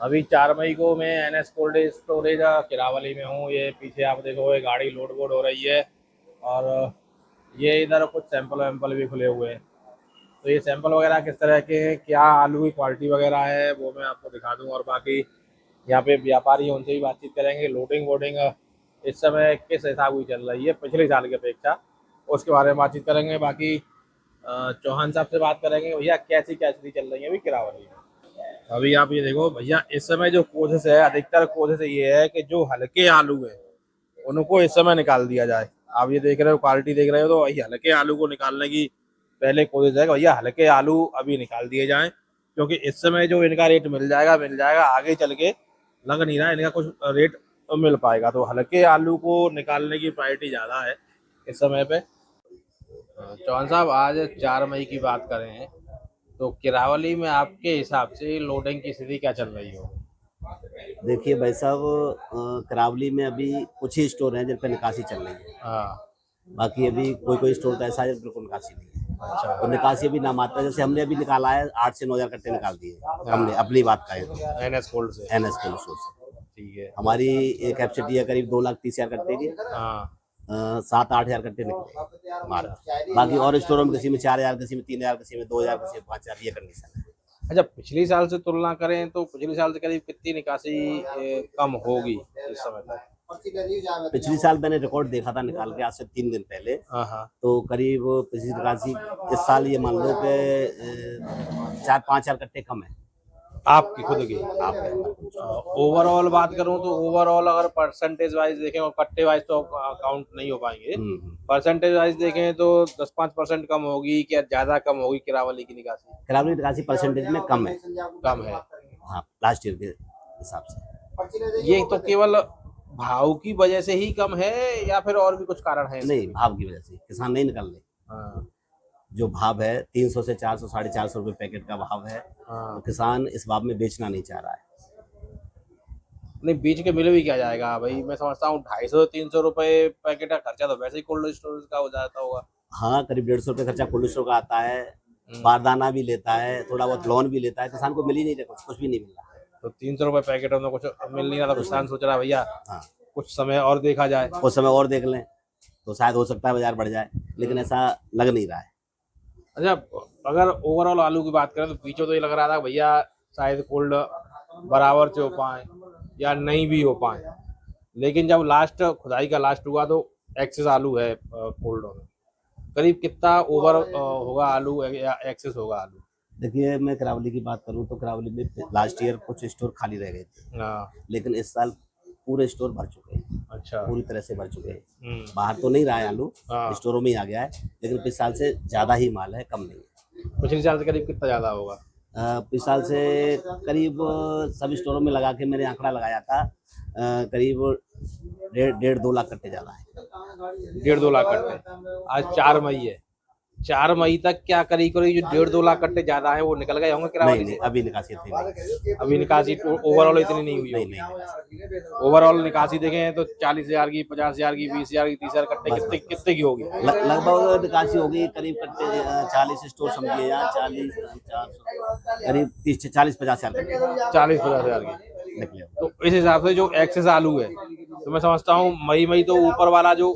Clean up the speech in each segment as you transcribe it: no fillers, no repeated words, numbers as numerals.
अभी 4 मई को मैं NS कोल्ड स्टोरेज किरावली में हूँ। ये पीछे आप देखो, ये गाड़ी लोड वोड हो रही है। और ये इधर कुछ सैंपल वैम्पल भी खुले हुए हैं। तो ये सैंपल वगैरह किस तरह के हैं, क्या आलू की क्वालिटी वगैरह है, वो मैं आपको दिखा दूँ। और बाकी यहाँ पे व्यापारी हैं, उनसे भी बातचीत करेंगे। लोडिंग वोडिंग इस समय किस हिसाब की चल रही है पिछले साल की अपेक्षा, उसके बारे में बातचीत करेंगे। बाकी चौहान साहब से बात करेंगे, भैया कैसी कैसी चल रही है अभी किरावली में। अभी आप ये देखो भैया, इस समय जो कोशिश है, अधिकतर कोशिश ये है कि जो हल्के आलू है उनको इस समय निकाल दिया जाए। आप ये देख रहे हो, क्वालिटी देख रहे हो, तो वही हल्के आलू को निकालने की पहले कोशिश है कि भैया हल्के आलू अभी निकाल दिए जाएं। क्योंकि इस समय जो इनका रेट मिल जाएगा, आगे चल के लग नहीं रहा इनका कुछ रेट मिल पाएगा। तो हल्के आलू को निकालने की प्रायोरिटी ज़्यादा है इस समय पे। चौहान साहब, आज 4 मई की बात करें तो किरावली में आपके हिसाब से लोडिंग की स्थिति क्या चल रही हो? देखिए भाई साहब, करावली में अभी कुछ ही स्टोर हैं जिन पर निकासी चल रही है। हाँ। बाकी अभी कोई कोई स्टोर तो ऐसा है जिन पर कोई निकासी नहीं है। अच्छा। और निकासी अभी ना मात्रा, जैसे हमने अभी निकाला है 8 से 9 हजार कट्टे निकाल दिए हमने, हाँ। अपनी बात करें तो NS कोल्ड से। एनएस कोल्ड स्टोर से। ठीक है। हमारी एक कैपेसिटी है करीब 2,30,000 कट्टे की। हाँ। 7-8 हजार कट्टे निकले हमारा। बाकी और स्टोरों में किसी में 4 हजार, किसी में 3 हजार, किसी में 2 हजार, किसी में 5 हजार, ये कंडीशन है। अच्छा, पिछली साल से तुलना करें तो पिछले साल से करीब कितनी निकासी कम होगी इस समय तक? पिछली साल मैंने रिकॉर्ड देखा था निकाल के, आज से 3 दिन पहले। हाँ हाँ। तो करीब पिछली निकासी इस साल ये मान लो कि 4-5 हजार कट्टे कम है। आपकी खुद की? आप ओवरऑल बात करूं तो ओवरऑल अगर परसेंटेज वाइज देखें, और कट्टे वाइज तो काउंट नहीं हो पाएंगे, परसेंटेज वाइज देखें तो 10-5% कम होगी, क्या ज्यादा कम होगी किरावली की निकासी? करावली निकासी परसेंटेज में कम है। कम है। हाँ, लास्ट ईयर के हिसाब से। ये तो केवल भाव की वजह से ही कम है या फिर और भी कुछ कारण है नहीं, इसमें? भाव की वजह से किसान नहीं निकल रहे। हाँ। जो भाव है 300 से 400, 450 रुपए पैकेट का भाव है। तो हाँ। किसान इस भाव में बेचना नहीं चाह रहा है। नहीं, बीच के मिल भी क्या जाएगा भाई? मैं समझता हूँ 250-300 रुपए पैकेट का खर्चा तो वैसे ही कोल्ड स्टोरेज का हो जाता होगा। हाँ, करीब 150 रुपये खर्चा कोल्ड स्टोर का आता है। बारदाना भी लेता है, थोड़ा बहुत लोन भी लेता है। किसान को मिल ही नहीं रहा, कुछ भी नहीं मिल रहा। तो 300 रुपए पैकेट में कुछ मिल नहीं रहा, तो किसान सोच रहा है भैया हाँ, कुछ समय और देखा जाए। उस समय और देख लें तो शायद हो सकता है बाजार बढ़ जाए, लेकिन ऐसा लग नहीं रहा है। अच्छा, अगर ओवरऑल आलू की बात करें तो पीछे तो ये लग रहा था भैया शायद कोल्ड बराबर से हो पाए या नहीं भी हो पाए, लेकिन जब लास्ट खुदाई का लास्ट हुआ तो एक्सेस आलू है कोल्ड में। करीब कितना ओवर होगा आलू या एक्सेस होगा आलू? देखिए, मैं करावली की बात करूं तो करावली में लास्ट ईयर कुछ स्टोर खाली रह गए थे, हाँ। लेकिन इस साल पूरे स्टोर भर चुके हैं। अच्छा। पूरी तरह से भर चुके हैं। बाहर तो नहीं रहा है आलू, हाँ। स्टोरों में ही आ गया है। लेकिन पिछले साल से ज्यादा ही माल है, कम नहीं है। पिछले साल से करीब कितना ज्यादा होगा? पिछले साल से करीब सभी स्टोरों में लगा के मैंने आंकड़ा लगाया था, करीब 1.5-2 लाख कट्टे ज्यादा है। 1.5-2 लाख कट्टे। आज 4 मई है, 4 मई तक क्या करीब करीब जो 1.5-2 लाख कट्टे ज्यादा है वो निकल गए होंगे नहीं किरावली नहीं, से? अभी निकासी इतनी नहीं। अभी निकासी ओवरऑल इतनी नहीं हुई नहीं होगी। नहीं, ओवरऑल निकासी देखें तो 40,000 की, 50,000 की, 20,000 की, 30,000 कट्टे बस कितने बस कितने की होगी? लगभग निकासी होगी करीब कट्टे 40 स्टोर समझिए, या 40, 400, करीब 30-40-50 हजार कट्टे 40-50,000 की। निकले। तो इस हिसाब से जो एक्सेस आलू है, तो मैं समझता हूँ मई तो ऊपर वाला जो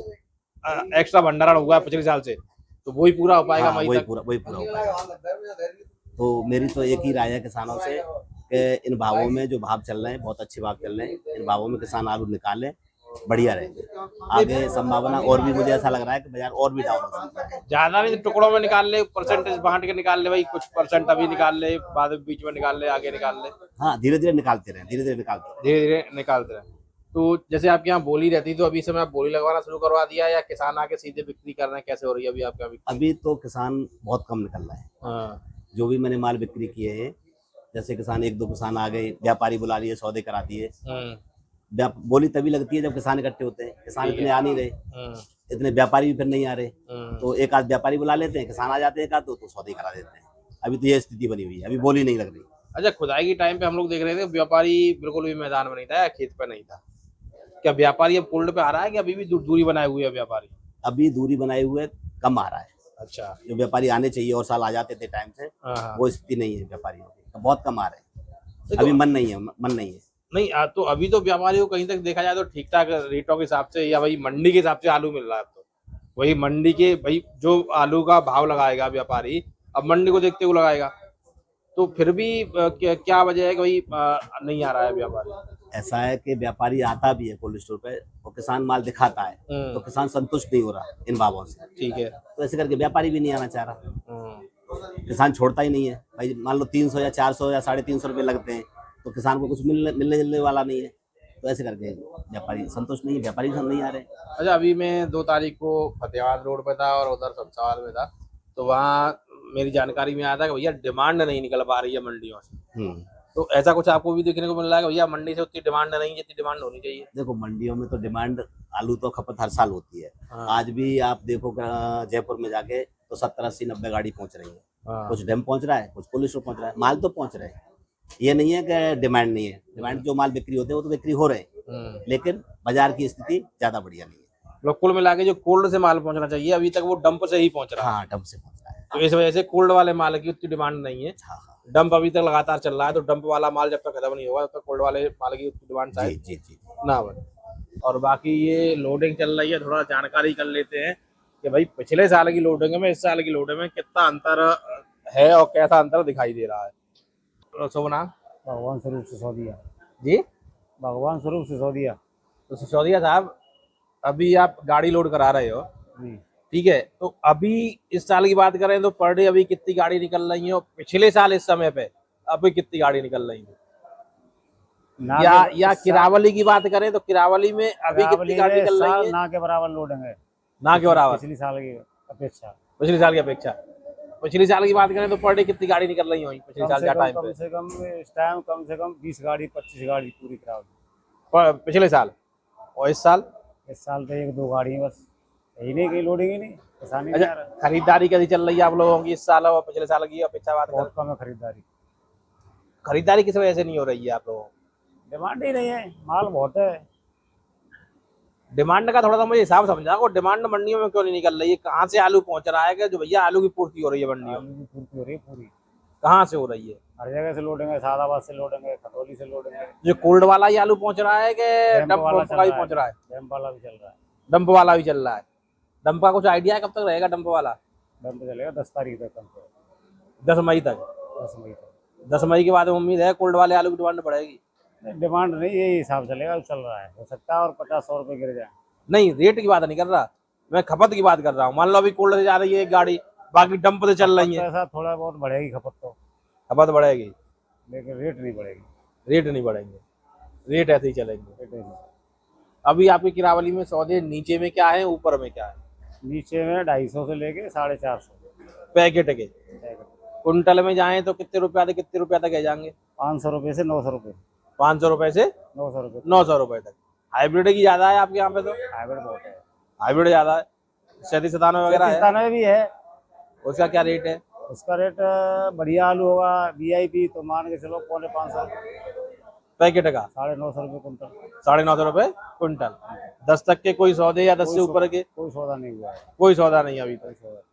एक्स्ट्रा भंडारण हुआ है पिछले साल से, तो वही पूरा हो पाएगा हाँ, मई तक। वही पूरा हो पाएगा। तो मेरी तो एक ही राय है किसानों से कि इन भावों में जो भाव चल रहे हैं, बहुत अच्छे भाव चल रहे हैं। इन भावों में किसान आलू निकालें, बढ़िया रहेंगे। आगे संभावना और भी, मुझे ऐसा लग रहा है कि बाजार और भी डाउन हो सकता है। ज्यादा नहीं तो टुकड़ों में निकाल ले, परसेंटेज बांट के निकाल ले भाई, कुछ परसेंट अभी निकाल ले, बाद में बीच में निकाल ले, आगे निकाल ले। हाँ, धीरे धीरे निकालते रहे, धीरे धीरे निकालते रहे। धीरे धीरे निकालते रहे। तो जैसे आपके यहाँ बोली रहती, तो अभी समय आप बोली लगवाना शुरू करवा दिया या किसान आके सीधे बिक्री कर रहे हैं? कैसे हो रही है अभी आपका बिक्री? अभी तो किसान बहुत कम निकल रहा है। हाँ। जो भी मैंने माल बिक्री किए हैं, जैसे किसान 1-2 किसान आ गए, व्यापारी बुला लिए, सौदे करा दिए। बोली तभी लगती है जब किसान इकट्ठे होते हैं। किसान इतने आ नहीं रहे, इतने व्यापारी भी फिर नहीं आ रहे। तो एक आध व्यापारी बुला लेते हैं, किसान आ जाते हैं, तो सौदे करा देते हैं। अभी तो ये स्थिति बनी हुई है, अभी बोली नहीं लग रही। अच्छा, खुदाई के टाइम पे हम लोग देख रहे थे व्यापारी बिल्कुल भी मैदान में नहीं था या खेत पे नहीं था। क्या व्यापारी अब पुल्ड पे आ रहा है कि अभी भी दूरी बनाए हुए है व्यापारी? अभी दूरी बनाए हुए कम आ रहा है। अच्छा। जो व्यापारी आने चाहिए और साल आ जाते थे टाइम से, हाँ हाँ। वो स्थिति नहीं है व्यापारियों की, तो बहुत कम आ रहे हैं। अभी मन नहीं है, मन नहीं है। नहीं तो अभी तो व्यापारियों को कहीं तक देखा जाए तो ठीक ठाक रेटों के हिसाब से या भाई मंडी के हिसाब से आलू मिल रहा है। तो वही मंडी के भाई जो आलू का भाव लगाएगा व्यापारी, अब मंडी को देखते हुए लगाएगा, तो फिर भी क्या वजह है कि भाई नहीं आ रहा है व्यापारी? ऐसा है कि व्यापारी आता भी है कोल्ड स्टोर पे और किसान माल दिखाता है तो किसान संतुष्ट नहीं हो रहा इन भावों से। ठीक है। तो ऐसे करके व्यापारी भी नहीं आना चाह रहा, किसान छोड़ता ही नहीं है भाई। मान लो 300 या 400 या 350 रुपए लगते हैं तो किसान को कुछ मिलने जुलने वाला नहीं है, तो ऐसे करके व्यापारी संतुष्ट नहीं है, व्यापारी सब नहीं आ रहे। अच्छा, अभी मैं 2 तारीख को फतेहाबाद रोड पे था और उधर शमशाबाद में था, तो वहाँ मेरी जानकारी में आया था कि भैया डिमांड नहीं निकल पा रही है मंडियों से। तो ऐसा कुछ आपको भी देखने को मिल रहा है कि भैया मंडी से उतनी डिमांड नहीं है जितनी डिमांड होनी चाहिए? देखो मंडियों में तो डिमांड आलू तो खपत हर साल होती है। आज भी आप देखो जयपुर में जाके तो 70, 80, 90 गाड़ी पहुंच रही है। कुछ डैम पहुंच रहा है, कुछ कोल्ड स्टोर पहुंच रहा है, माल तो पहुंच रहे हैं। ये नहीं है कि डिमांड नहीं है, डिमांड जो माल बिक्री होते हैं वो तो बिक्री हो रहे हैं, लेकिन बाजार की स्थिति ज्यादा बढ़िया नहीं है। कुल मिला के जो कोल्ड से माल पहुंचना चाहिए अभी तक वो डंप से ही पहुंच रहा है। हाँ, डंप से पहुंच रहा है। तो इस वजह से कोल्ड वाले माल की उतनी डिमांड नहीं है। हाँ, हाँ। डंप अभी तक लगातार चल रहा है, तो डंप वाला माल जब तक खत्म नहीं होगा तब तक कोल्ड वाले माल की उतनी डिमांड शायद जी, जी, जी। ना बने। और बाकी ये लोडिंग चल रही है, थोड़ा जानकारी कर लेते हैं कि भाई पिछले साल की लोडिंग में इस साल की लोडिंग में कितना अंतर है और कैसा अंतर दिखाई दे रहा है। शुभ नाम? भगवान स्वरूप सिसोदिया। जी, भगवान स्वरूप सिसोदिया। तो सिसोदिया साहब, अभी आप गाड़ी लोड करा रहे हो, ठीक है, तो अभी इस साल की बात करें तो पर डे अभी कितनी गाड़ी निकल रही है और पिछले साल इस समय पे अभी कितनी गाड़ी निकल रही है? या किरावली की बात करें तो किरावली में अभी कितनी गाड़ी निकल रही है? ना के बराबर लोडिंग है, ना के बराबर पिछले साल की अपेक्षा। पिछले साल की अपेक्षा पिछले साल की बात करें तो पर डे कितनी गाड़ी निकल रही होगी पिछले साल? कम से कम इस टाइम कम से कम 20 गाड़ी 25 गाड़ी पूरी किरावली पिछले साल। और इस साल तो 1-2 गाड़ी बस, यही नहीं, कहीं लोडिंग ही नहीं, किसान ही नहीं आ रहा। खरीदारी कैसी चल रही है आप लोगों की इस साल और पिछले साल की अपेक्षा? बात बहुत कम है खरीदारी। खरीदारी किस वजह से नहीं हो रही है आप लोगों को? डिमांड ही नहीं है, माल बहुत है। डिमांड का थोड़ा सा मुझे हिसाब समझा को, डिमांड मंडियों में क्यों नहीं निकल रही है? कहाँ से आलू पहुंच रहा है कि जो भैया आलू की पूर्ति हो रही है मंडियों में? आलू की पूर्ति हो रही है पूरी। कहाँ से हो रही है? हर जगह से लोडिंग है, सादाबाद से लोडिंग है, खतौली से लोडिंग है। जो कोल्ड वाला ही आलू पहुंच रहा है कि डंप वाला भी पहुंच रहा है? डंप वाला भी चल रहा है। डंप वाला भी चल रहा है। डंप का कुछ आइडिया है कब तक रहेगा डंप वाला? डंप चलेगा 10 तारीख तक, कम से 10 मई तक। 10 मई तक। 10 मई के बाद उम्मीद है कोल्ड वाले आलू की डिमांड बढ़ेगी? डिमांड नहीं, यही हिसाब चलेगा, चल रहा है। हो सकता है और 50-100 रुपए गिर जाए। नहीं, रेट की बात नहीं कर रहा मैं, खपत की बात कर रहा हूँ। मान लो अभी कोल्ड से जा रही है एक गाड़ी, बाकी डंप से चल रही है, ऐसा थोड़ा बहुत बढ़ेगी खपत तो, खपत बढ़ेगी लेकिन रेट नहीं बढ़ेगी। रेट नहीं बढ़ेंगे, रेट ऐसे ही चलेंगे। रेट नहीं। अभी आपकी किरावली में सौदे नीचे में क्या है, ऊपर में क्या है? नीचे में 250 से लेके 450 पैकेट के। कुंटल में जाएं तो कितने रुपया से कितने रुपया तक है जाएंगे? 500 रुपए से 900 रुपए। 500 रुपए से 900 रुपए। 900 रुपए तक। हाइब्रिड की ज्यादा है आपके यहाँ पे? तो हाइब्रिड बहुत है। हाइब्रिड ज्यादा है। 3797 वगैरह है, 97 भी है। उसका क्या रेट है? उसका रेट बढ़िया आलू होगा VIP तो मान के चलो 550 पैकेट का 950 रुपए कुंटल। 950 रुपए कुंटल। 10 तक के कोई सौदे या 10 से ऊपर के? कोई सौदा नहीं हुआ है। कोई सौदा नहीं अभी तक।